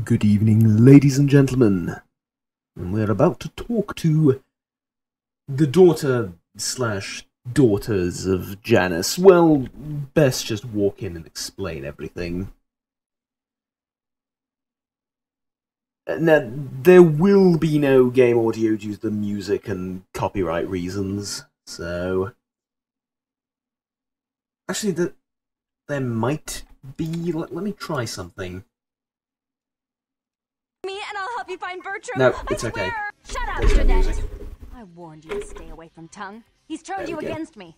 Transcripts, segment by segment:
Good evening, ladies and gentlemen. We're about to talk to the daughter/daughters of Janice. Well, best just walk in and explain everything. Now, there will be no game audio due to the music and copyright reasons, so... Actually, there might be... Let me try something. Me and I'll help you find Bertram. No, it's okay. Shut up, There's no Jeanette. music. I warned you to stay away from Tongue. He's turned There you we go. against me.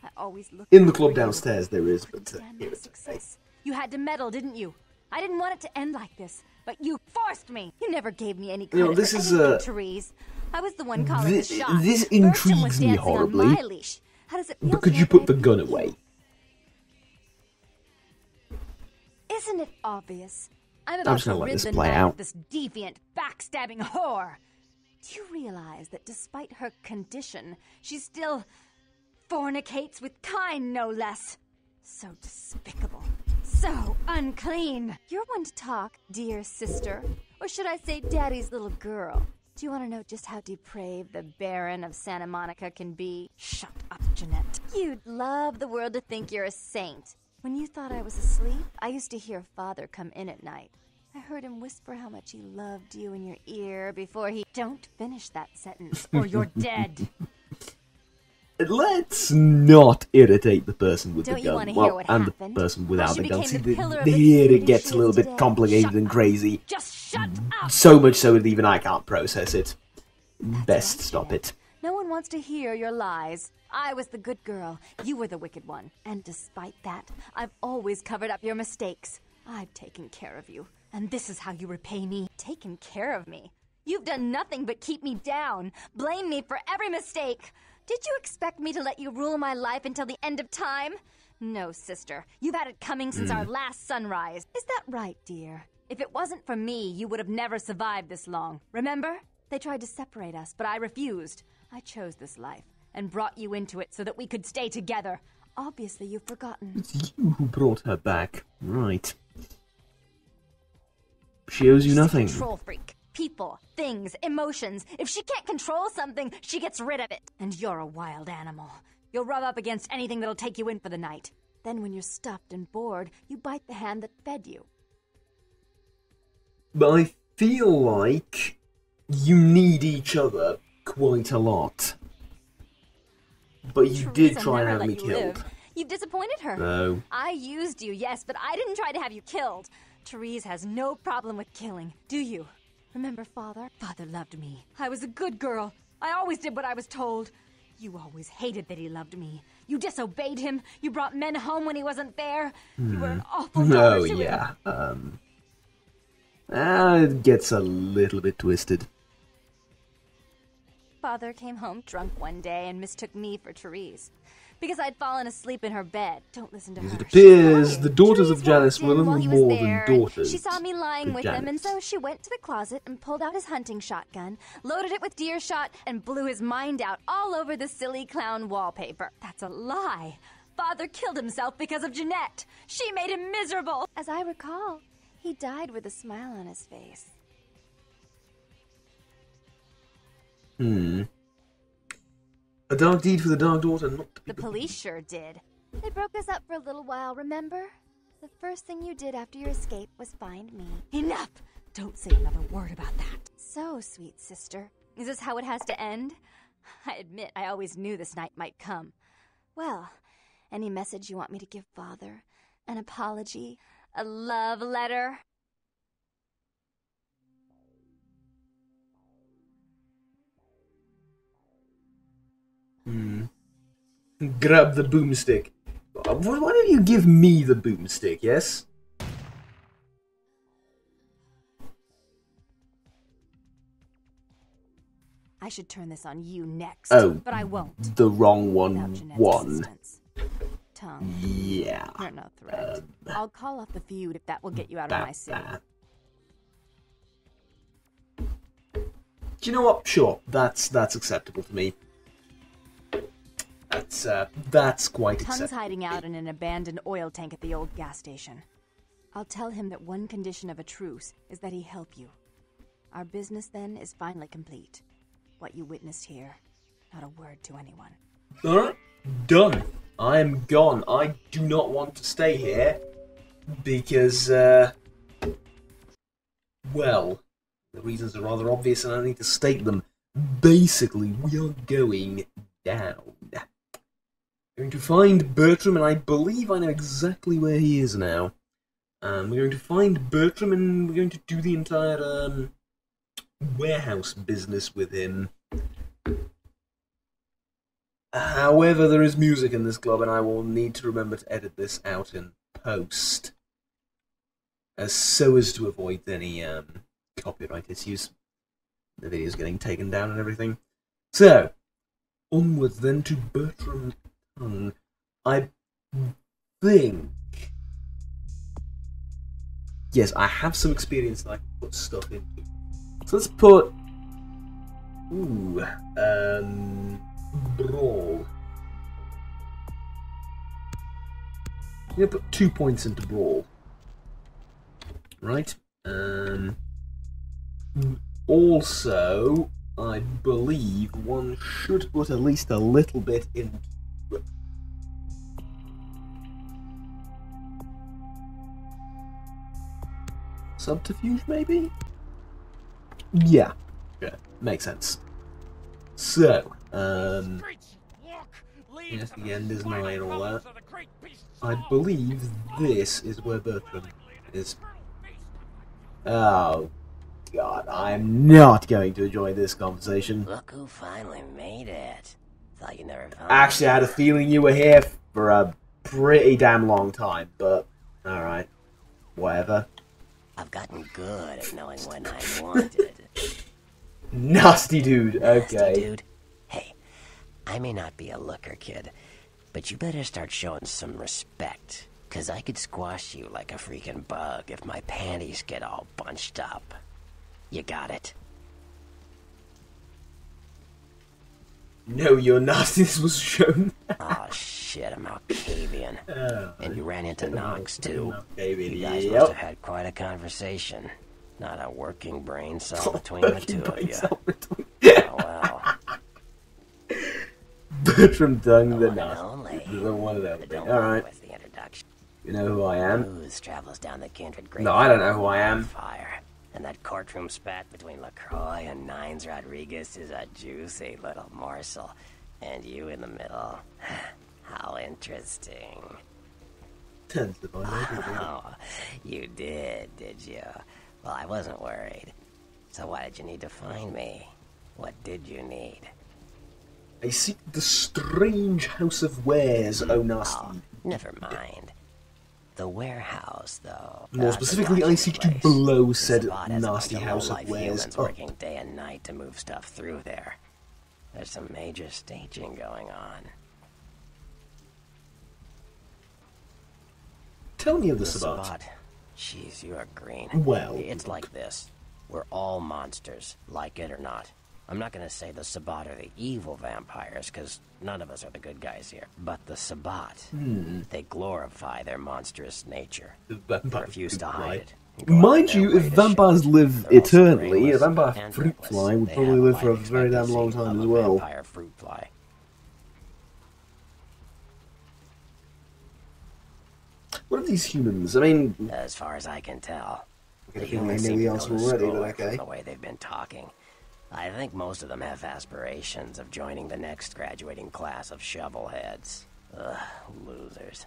I always look In the out club for you. downstairs there is, Couldn't but stand here my it's okay. success. You had to meddle, didn't you? I didn't want it to end like this, but you forced me. You never gave me any credit this for is, anything, Therese. I was the one calling the shots. This Bertram was intrigues me dancing horribly. on my leash. How does it feel But to could you know put that the I gun beat you? away? Isn't it obvious? I'm I'm about just gonna to let rid this the play night out. of this deviant, backstabbing whore. Do you realize that despite her condition, she still fornicates with kind, no less? So despicable. So unclean. You're one to talk, dear sister. Or should I say daddy's little girl? Do you want to know just how depraved the Baron of Santa Monica can be? Shut up, Jeanette. You'd love the world to think you're a saint. When you thought I was asleep, I used to hear Father come in at night. I heard him whisper how much he loved you in your ear before he... Don't finish that sentence, or you're dead. Let's not irritate the person with Don't the you gun. wanna hear Well, what and happened? the person How without she the gun. became See, the pillar of here the it community gets she a little is bit today. complicated Shut and up. crazy. Just shut up! So much so that even I can't process it. Best right, stop Jeanette. it. No one wants to hear your lies. I was the good girl. You were the wicked one. And despite that, I've always covered up your mistakes. I've taken care of you. And this is how you repay me. Taken care of me. You've done nothing but keep me down. Blame me for every mistake. Did you expect me to let you rule my life until the end of time? No, sister. You've had it coming since our last sunrise. Is that right, dear? If it wasn't for me, you would have never survived this long. Remember? They tried to separate us, but I refused. I chose this life and brought you into it so that we could stay together. Obviously, you've forgotten. It's you who brought her back. Right. She owes you She's a nothing. control freak. People, things, emotions. If she can't control something, she gets rid of it. And you're a wild animal. You'll rub up against anything that'll take you in for the night. Then when you're stuffed and bored, you bite the hand that fed you. But I feel like you need each other quite a lot. But you Therese, did I'll try and never have let me you killed. live. You've disappointed her. No. I used you, yes, but I didn't try to have you killed. Therese has no problem with killing, do you? Remember Father? Father loved me. I was a good girl. I always did what I was told. You always hated that he loved me. You disobeyed him. You brought men home when he wasn't there. You were an awful daughter Oh, to him. yeah. It gets a little bit twisted. Father came home drunk one day and mistook me for Therese. Because I'd fallen asleep in her bed. Don't listen to her. As it She's appears, lying. the daughters of Therese Janice walked were in while little he was more than there, and daughters she saw me lying of with him, and Janice. so she went to the closet and pulled out his hunting shotgun, loaded it with deer shot, and blew his mind out all over the silly clown wallpaper. That's a lie. Father killed himself because of Jeanette. She made him miserable. As I recall, he died with a smile on his face. A dark deed for the Dark Daughter, not to be The police sure did. They broke us up for a little while, remember? The first thing you did after your escape was find me. Enough! Don't say another word about that. So, sweet sister, is this how it has to end? I admit I always knew this night might come. Well, any message you want me to give Father? An apology? A love letter? Grab the boomstick. Why don't you give me the boomstick, yes? I should turn this on you next, Oh, but I won't. the wrong Without one Jeanette's won. assistance. Tongue. Yeah. You're no threat. I'll call off the feud if that will get you out of my city. Do you know what? Sure, that's acceptable to me. That's quite Tongue's acceptable. hiding out in an abandoned oil tank at the old gas station. I'll tell him that one condition of a truce is that he help you. Our business then is finally complete. What you witnessed here, not a word to anyone. Alright, done. I am gone. I do not want to stay here because, well, the reasons are rather obvious and I need to state them. Basically, we are going down. We're going to find Bertram, and I believe I know exactly where he is now. We're going to find Bertram, and we're going to do the entire warehouse business with him. However, there is music in this club, and I will need to remember to edit this out in post, so as to avoid any copyright issues. The video's getting taken down and everything. So, onwards then to Bertram Tongue. I think... Yes, I have some experience that I can put stuff into. So let's put... Ooh, Brawl. I'm going to put 2 points into Brawl. Right. Also, I believe one should put at least a little bit into... Subterfuge, maybe? Yeah. Yeah, makes sense. So, yes, the end is nigh and all that. I believe this is where Bertram is. Oh, God, I'm not going to enjoy this conversation. Look who finally made it. Thought you never found Actually, I had a feeling you were here for a pretty damn long time, but alright. Whatever. I've gotten good at knowing when I'm wanted. Nasty dude, okay. Nasty dude? Hey, I may not be a looker, kid, but you better start showing some respect. 'Cause I could squash you like a freaking bug if my panties get all bunched up. You got it? No, your nastiness was shown. Oh shit, I'm Octavian. And you ran into Knox too. Octavian, You guys must have had quite a conversation. Not a working brain cell between the two of you. Oh well. Bertram Tongue, the one and nasty. only. The one and only. Don't Alright. with the introduction. You know who I am? News travels down the kindred great. No, I don't know who I am. Fire. And that courtroom spat between LaCroix and Nines Rodriguez is a juicy little morsel. And you in the middle. How interesting. Oh, you did you? Well, I wasn't worried. So why did you need to find me? What did you need? I seek the strange house of wares, oh nasty. Oh, never mind. The warehouse, though. More specifically, I seek to blow said nasty house of wares up. Working day and night to move stuff through there. There's some major staging going on. Tell me of the Sabbat. Jeez, you are green. Well, it's like this. We're all monsters, like it or not. I'm not gonna say the Sabbat are the evil vampires, because none of us are the good guys here. But the Sabbat, they glorify their monstrous nature. The refuse to hide it. Mind you, if vampires live eternally, a vampire fruit fly would probably live for a very damn long time as well. Vampire fruit fly. What are these humans? I mean, as far as I can tell, the humans seem to know the answer already, but okay. The way they've been talking, I think most of them have aspirations of joining the next graduating class of shovelheads. Ugh, losers.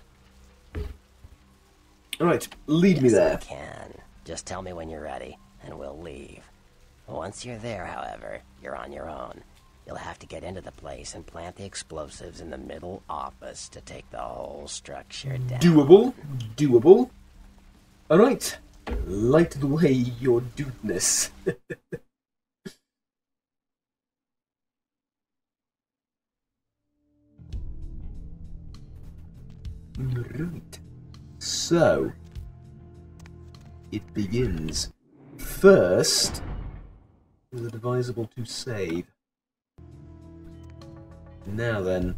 Alright, lead me there. I can. Just tell me when you're ready, and we'll leave. Once you're there, however, you're on your own. You'll have to get into the place and plant the explosives in the middle office to take the whole structure down. Doable. Doable. Alright. Light the way, your dudeness. Right. So, it begins. First, is it advisable to save? Now then.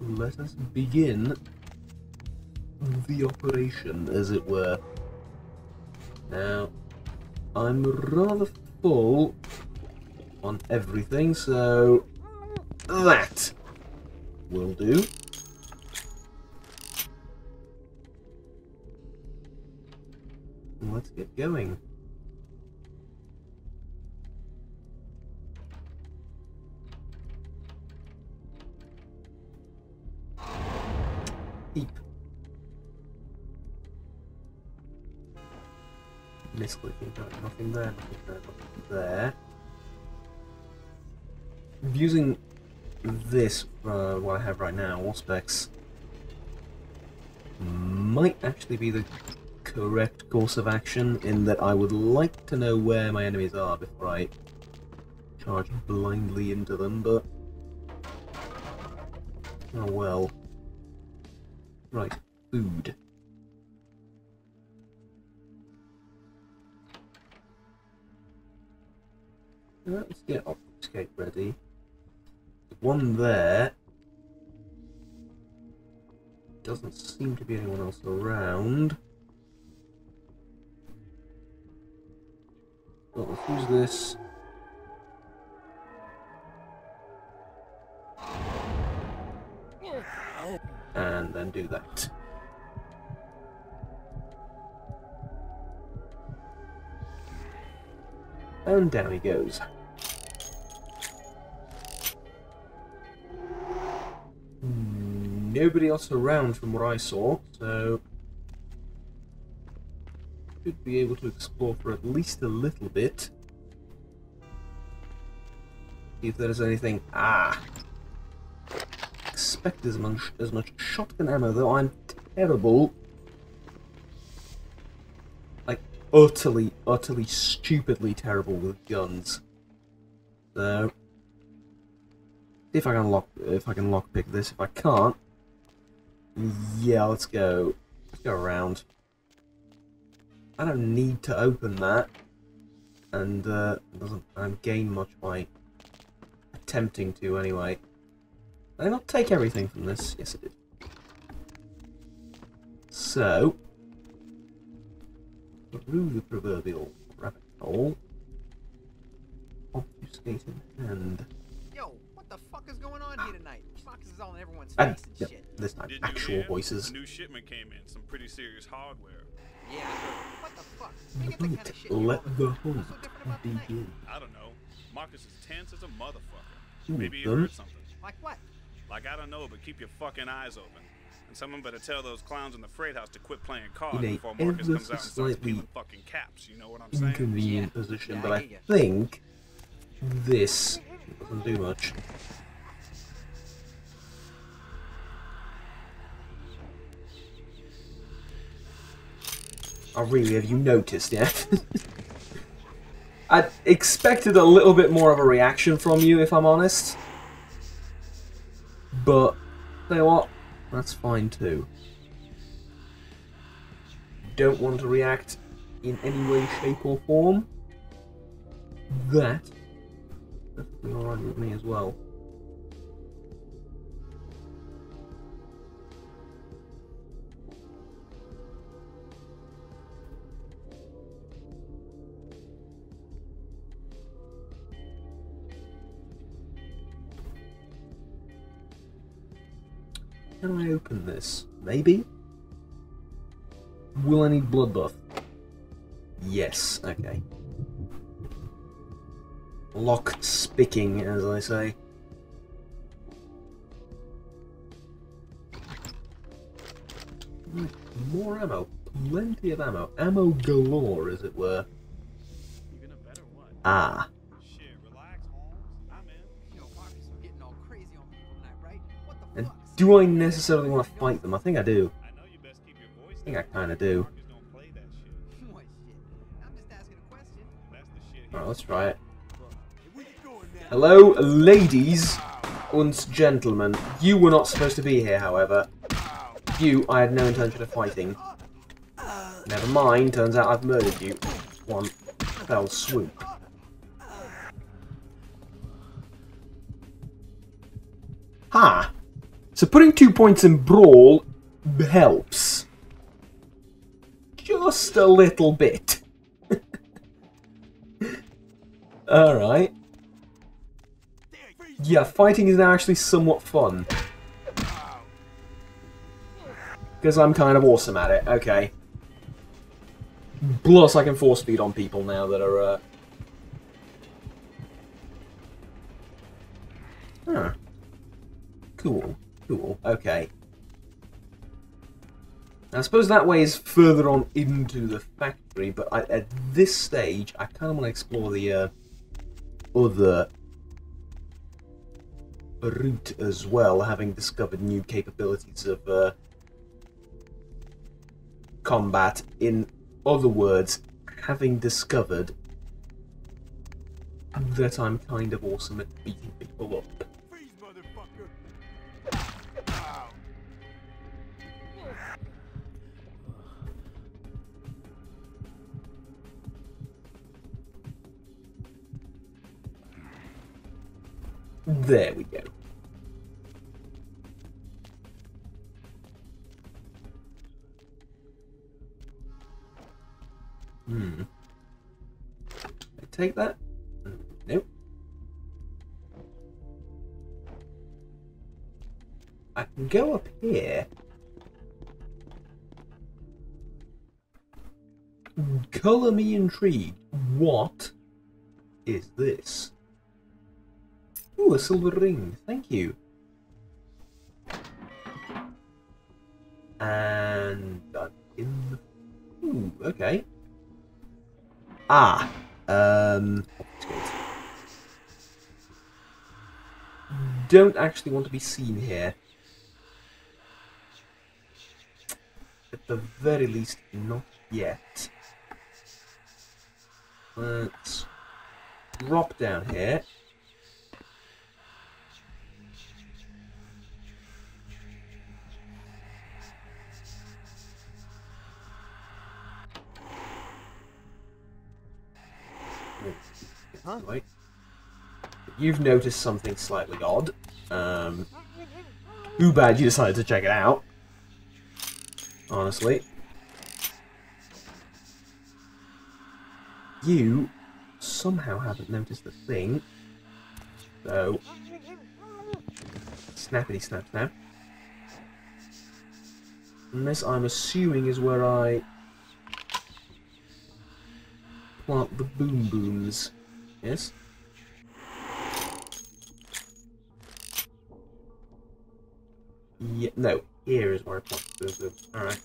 let us begin the operation, as it were. Now, I'm rather full on everything, so that will do. Let's get going. Eep. Misclicking, nothing there, nothing there, nothing there. Using this, what I have right now, Auspex, might actually be the correct course of action, in that I would like to know where my enemies are before I charge blindly into them, but oh well. Right, food. Let's get Obfuscate ready. One there. Doesn't seem to be anyone else around. Well, let's use this. And then do that. And down he goes. Nobody else around from what I saw, so should be able to explore for at least a little bit. See if there's anything. Expect as much shotgun ammo, though I'm terrible. Like utterly, stupidly terrible with guns. So see if I can lockpick this. If I can't, yeah, let's go. Let's go around. I don't need to open that, and it doesn't gain much by attempting to anyway. Did I not take everything from this? Yes, I did. So, through the proverbial rabbit hole, Obfuscate in hand. Yo, what the fuck is going on here tonight? Marcus is all in everyone's face and Yep, shit. this time, Didn't you actual hear? voices. A new shipment came in, some pretty serious hardware. Yeah, what the fuck? You get the kind of shit you Let want. the What's hunt so different about tonight? begin. I don't know. Marcus is tense as a motherfucker. Who Maybe he them? heard something. Like what? Like, I don't know, but keep your fucking eyes open. And someone better tell those clowns in the freight house to quit playing cards In a before Marcus ever comes so out and starts slightly peeling fucking caps. You know what I'm saying? Inconvenient Yeah. position, Yeah, but I I get ya. think this doesn't do much. Oh really, have you noticed yet? I expected a little bit more of a reaction from you, if I'm honest. But, you know what? That's fine too. Don't want to react in any way, shape or form. That's perfectly alright with me as well. Can I open this? Maybe? Will I need blood buff? Yes, okay. Lock spicking, as I say. Right, more ammo. Plenty of ammo. Ammo galore, as it were. Even a better one. Ah. Shit, relax, Holmes. I'm in. Yo, Marcus, you're getting all crazy on people tonight, right? What the And fuck? do I necessarily want to fight them? I think I do. I know you best keep your voice I think I down. kind of do. Marcus don't play that shit. What shit? I'm just asking a question. That's the shit. Alright, let's try it. Where you going now? Hello, ladies and gentlemen. You were not supposed to be here, however. You, I had no intention of fighting. Never mind, turns out I've murdered you. One fell swoop. Ha! So putting 2 points in Brawl helps. Just a little bit. Alright. Yeah, fighting is now actually somewhat fun. Because I'm kind of awesome at it, okay. Plus I can force feed on people now that are, Huh. Cool, cool, okay. I suppose that way is further on into the factory, but at this stage, I kind of want to explore the other route as well, having discovered new capabilities of combat. In other words, having discovered that I'm kind of awesome at beating people up. Freeze, motherfucker! There we go. I take that? Nope. I can go up here. Colour me intrigued. What is this? Ooh, a silver ring. Thank you. And I'm in the... Ooh, okay. Ah. Don't actually want to be seen here. At the very least, not yet. Let's drop down here. Huh? Right. You've noticed something slightly odd. Too bad you decided to check it out. Honestly. You somehow haven't noticed the thing. So... Snappity snap snap. And this, I'm assuming, is where I plant the boom booms. Yes? Yeah, no, here is where I plant the boom booms. Alright.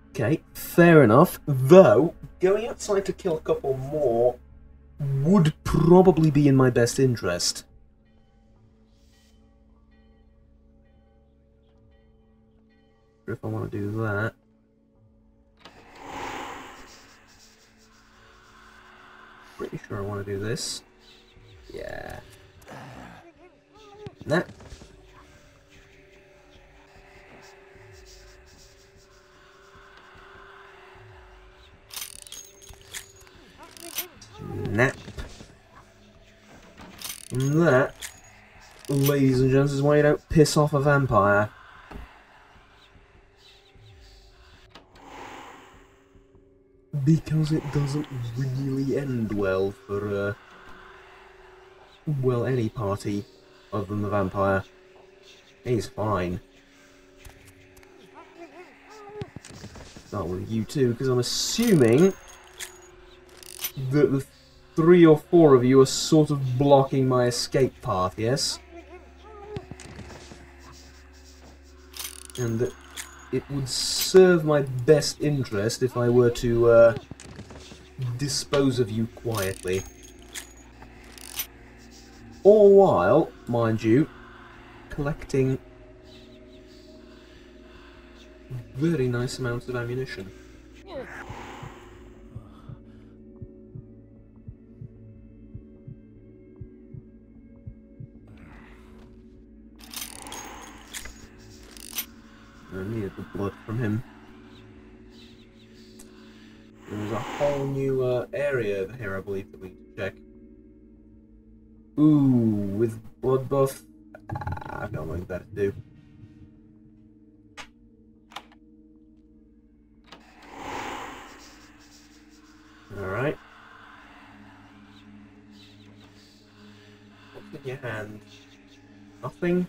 Okay, fair enough. Though, going outside to kill a couple more would probably be in my best interest. If I want to do that. Pretty sure I want to do this. Yeah. Nah. Nap. And that, ladies and gents, is why you don't piss off a vampire. Because it doesn't really end well for, well, any party other than the vampire. He's fine. Start with you two, because I'm assuming that the 3 or 4 of you are sort of blocking my escape path, yes? And that it would serve my best interest if I were to dispose of you quietly. All while, mind you, collecting very nice amounts of ammunition. I needed the blood from him. There's a whole new area over here, I believe, that we need to check. Ooh, with blood buff, I've got nothing better to do. Alright. What's in your hand? Nothing?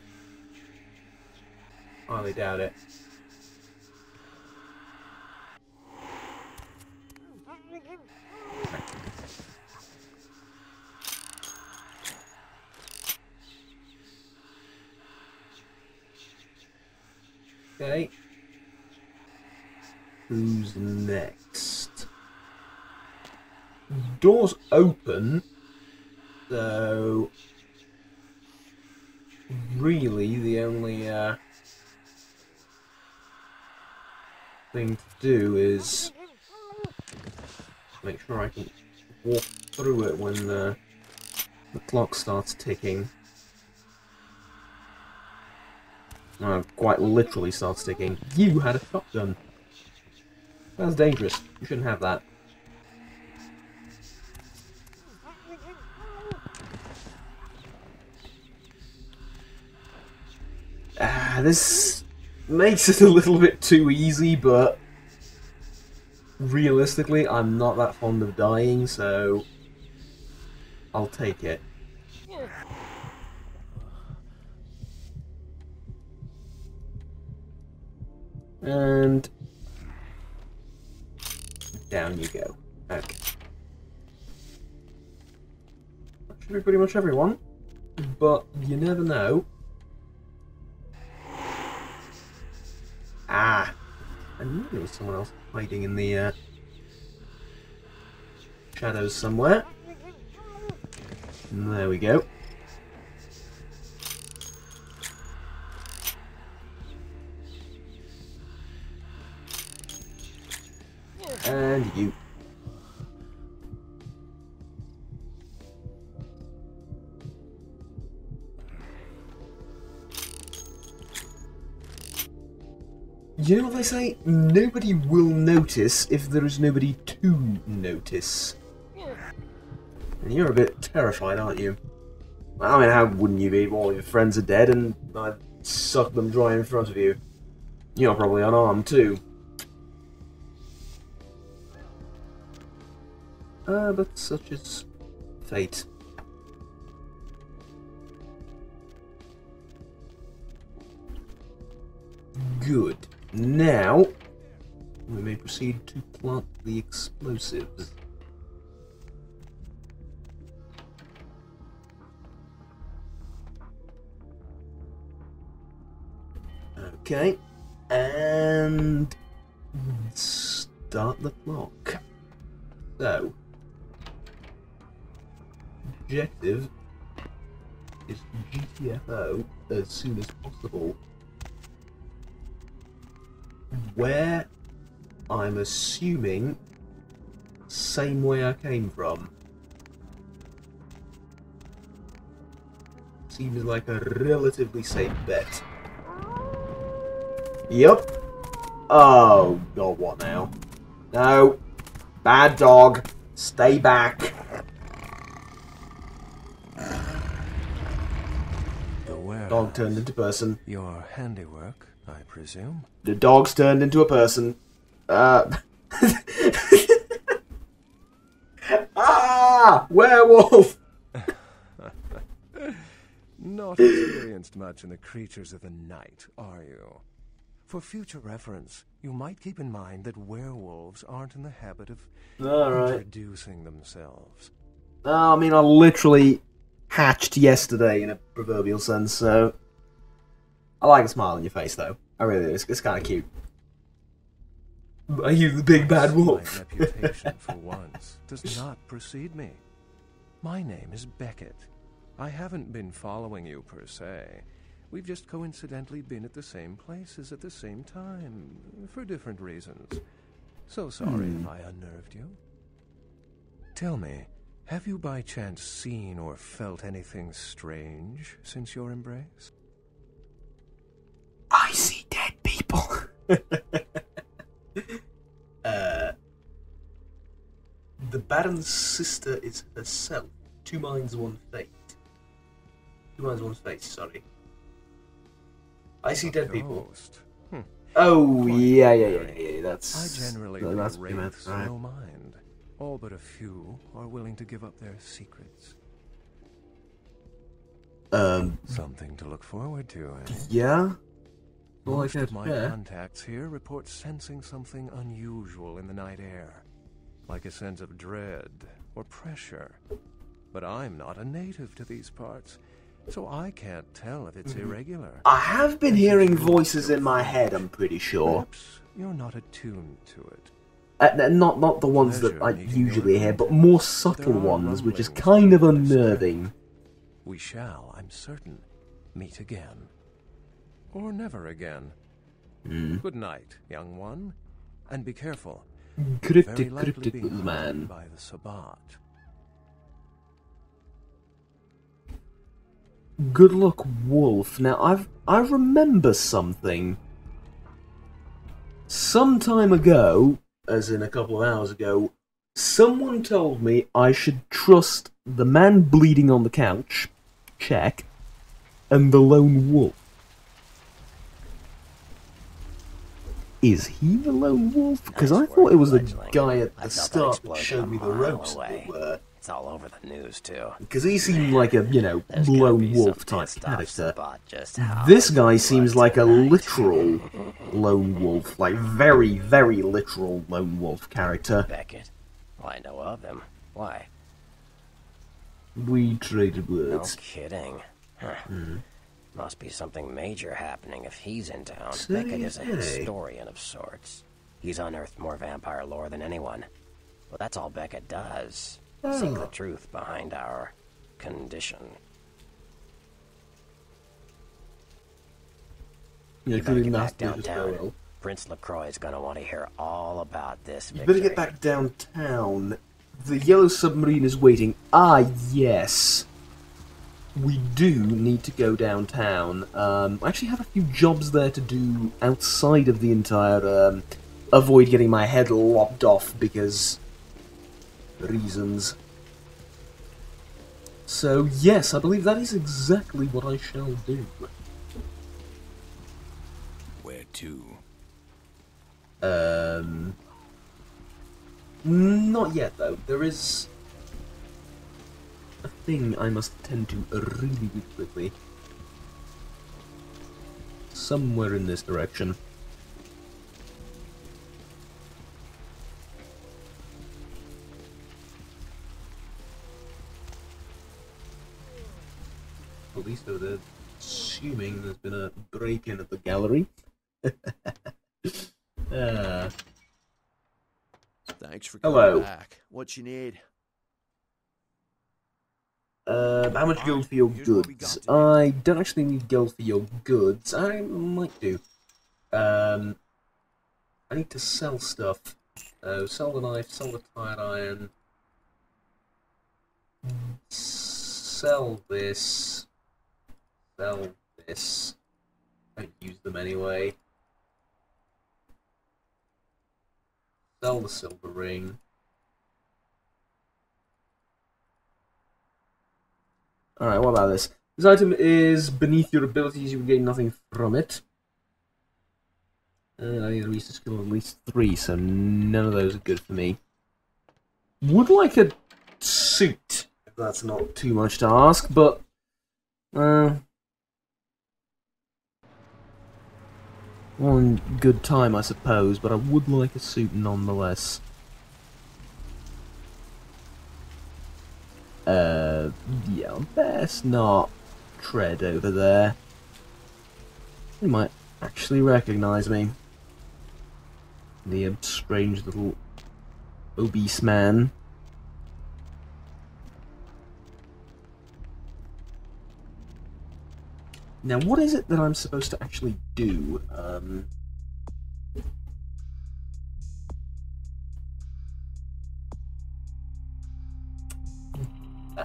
I highly doubt it. Okay. Who's next? Door's open, so really the only thing to do is make sure I can walk through it when the clock starts ticking. Quite literally starts ticking. You had a shotgun. That's dangerous. You shouldn't have that. This makes it a little bit too easy, but realistically, I'm not that fond of dying, so I'll take it. And down you go. Okay. That should be pretty much everyone, but you never know. Ah! I knew there was someone else hiding in the shadows somewhere. And there we go. And you. You know what they say? Nobody will notice if there is nobody to notice. And you're a bit terrified, aren't you? I mean, how wouldn't you be? All your friends are dead and I'd suck them dry in front of you. You're probably unarmed too. But such is fate. Good. Now, we may proceed to plant the explosives. Okay, and start the clock. So, objective is GTFO as soon as possible. Where I'm assuming same way I came from. Seems like a relatively safe bet. Yup. Oh god, what now? No. Bad dog. Stay back. Dog turned into person. Your handiwork, I presume. The dog's turned into a person. Ah! Werewolf! Not experienced much in the creatures of the night, are you? For future reference, you might keep in mind that werewolves aren't in the habit of introducing themselves. I mean, I literally hatched yesterday in a proverbial sense, so... I like a smile on your face, though. I really do. It's kind of cute. Are you the big bad wolf? My reputation, for once, does not precede me. My name is Beckett. I haven't been following you, per se. We've just coincidentally been at the same places at the same time, for different reasons. So sorry if I unnerved you. Tell me, have you by chance seen or felt anything strange since your embrace? I see dead people. The Baron's sister is herself. 2 minds, 1 fate. Two eyes, one face, sorry. I see dead people. Ghost. Oh, Quite yeah, ordinary. that's... I generally no, do that's wraiths right. no mind. All but a few are willing to give up their secrets. Something to look forward to, eh? Yeah? Well, Most I of my yeah. contacts here report sensing something unusual in the night air, like a sense of dread or pressure. But I'm not a native to these parts, so I can't tell if it's irregular. I have been hearing voices in my head, I'm pretty sure. Perhaps you're not attuned to it. Not the ones that I usually hear, but more subtle ones, which is kind of unnerving. We shall, I'm certain, meet again. Or never again. Good night, young one. And be careful. Cryptic Very likely being man. hunted by the Sabbat. Good luck, Wolf. Now, I remember something. Some time ago, as in a couple of hours ago, someone told me I should trust the man bleeding on the couch, check, and the lone wolf. Is he the lone wolf? Because I thought it was the guy at the start that showed me the ropes that were. It's all over the news, too. Because he seemed like a, you know, There's gotta lone be wolf some type pissed off character. Sabbat just howling This guy blood seems like a tonight. literal lone wolf, like very, very literal lone wolf character. Beckett? Well, I know of him. Why? We traded No words. kidding. Huh. Must be something major happening if he's in town. Say, Beckett is a hey. historian of sorts. He's unearthed more vampire lore than anyone. Well, that's all Beckett does. Seek the truth behind our condition. Yeah, You better including get back Master as downtown. well. Prince LaCroix is gonna want to hear all about this You victory. better get back downtown. The yellow submarine is waiting. Ah, yes. We do need to go downtown. I actually have a few jobs there to do outside of the entire, avoid getting my head lopped off because reasons. So, yes, I believe that is exactly what I shall do. Where to? Not yet, though. There is a thing I must attend to really, really quickly. Somewhere in this direction. At least over there, assuming there's been a break-in at the gallery. Thanks for Hello. coming back. What you need? How much gold for your goods? I don't actually need gold for your goods. I might do. I need to sell stuff. Sell the knife, sell the tire iron. Sell this. Sell this. Don't use them anyway. Sell the silver ring. Alright, what about this? This item is beneath your abilities, you will gain nothing from it. I need a research skill of at least 3, so none of those are good for me. Would like a suit, if that's not too much to ask, but... one good time, I suppose, but I would like a suit nonetheless. Yeah, best not tread over there. They might actually recognize me. The strange little obese man. Now, what is it that I'm supposed to actually do?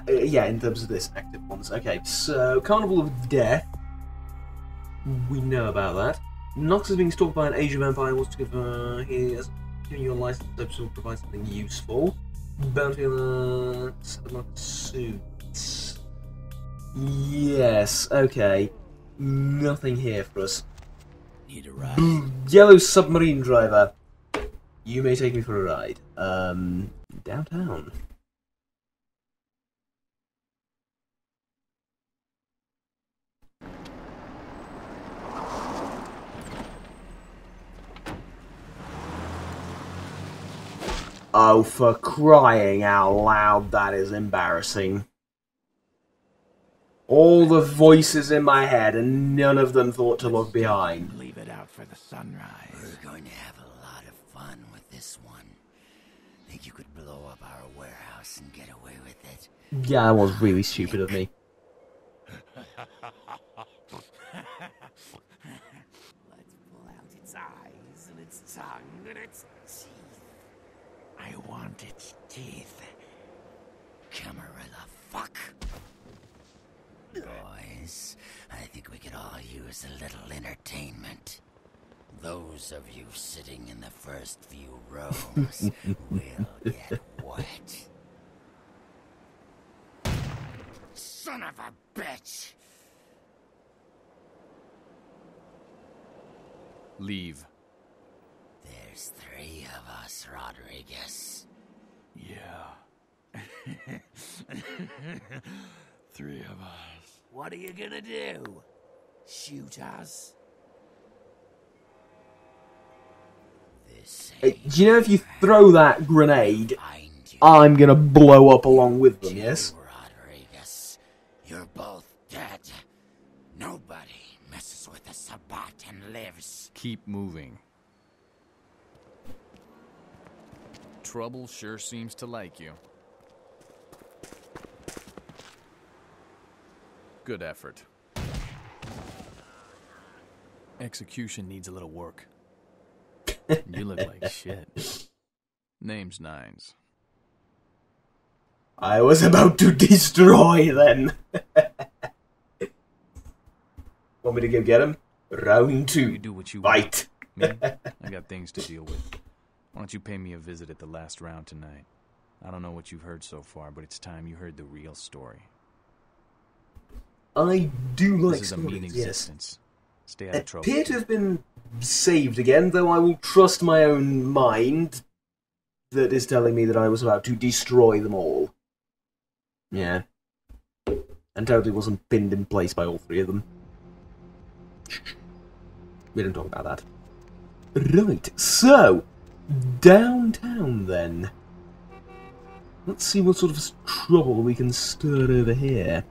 Yeah, in terms of this, active ones. Okay, so Carnival of Death. We know about that. Nox is being stalked by an Asian vampire and wants to give he has given you a license to provide something useful. Bounty on a suits. Yes, okay. Nothing here for us. Need a ride? Yellow submarine driver. You may take me for a ride. Downtown. Oh, for crying out loud, that is embarrassing. All the voices in my head, and none of them thought to look behind. Leave it out for the sunrise. We're going to have a lot of fun with this one. Think you could blow up our warehouse and get away with it? Yeah, that was really stupid of me. Let's pull out its eyes and its tongue and its teeth. I want its teeth. Camarilla fuck. Boys, I think we could all use a little entertainment. Those of you sitting in the first few rows will get wet. Son of a bitch! Leave. There's 3 of us, Rodriguez. Yeah. 3 of us. What are you gonna do? Shoot us? This Do you know if you throw that grenade, find you. I'm gonna blow up along with them, yes? Rodriguez, you're both dead. Nobody messes with a Sabbat and lives. Keep moving. Trouble sure seems to like you. Good effort. Execution needs a little work. You look like shit. Name's Nines. I was about to destroy them. Want me to go get him? Round 2. You do what you Fight. want. Me? I got things to deal with. Why don't you pay me a visit at the last round tonight? I don't know what you've heard so far, but it's time you heard the real story. I do like This is a stories, mean yes. existence. Stay out of trouble. Appear to have been saved again, though I will trust my own mind that is telling me that I was about to destroy them all. Yeah. And totally wasn't pinned in place by all 3 of them. We don't talk about that. Right, so, downtown then. Let's see what sort of trouble we can stir over here.